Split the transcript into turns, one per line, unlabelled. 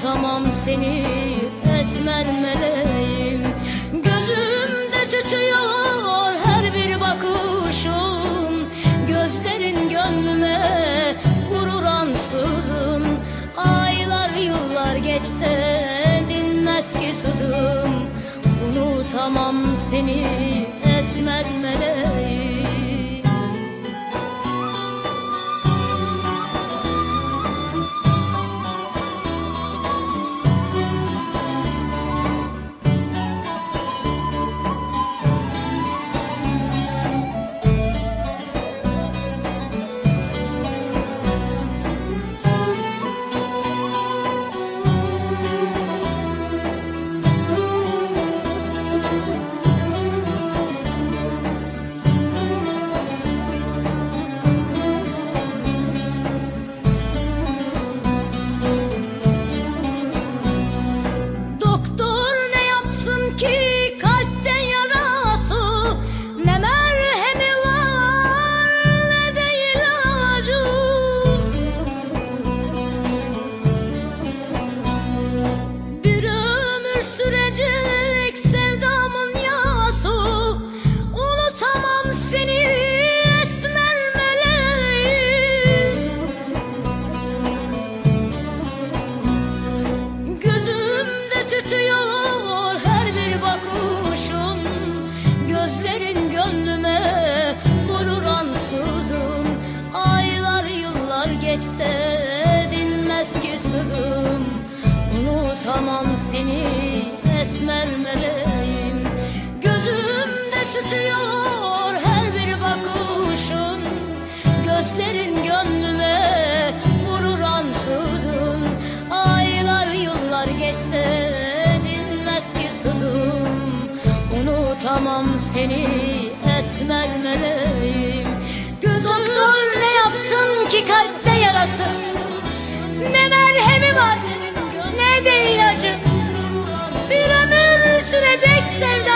unutamam seni esmer meleğim. Gözümde tütüyor her bir bakışın, gözlerin gönlüme vurur ansızın. Aylar yıllar geçse dinmez ki sızım, unutamam seni esmer meleğim. Geçse dinmez ki sızım, unutamam seni esmer meleğim. Gözümde tütüyor her bir bakışın, gözlerin gönlüme vurur ansızın. Aylar yıllar geçse dinmez ki sızım, unutamam seni esmer meleğim. Doktor ne yapsın ki kalpte yarası, ne merhemi var ne de ilacı. Bir ömür sürecek sevda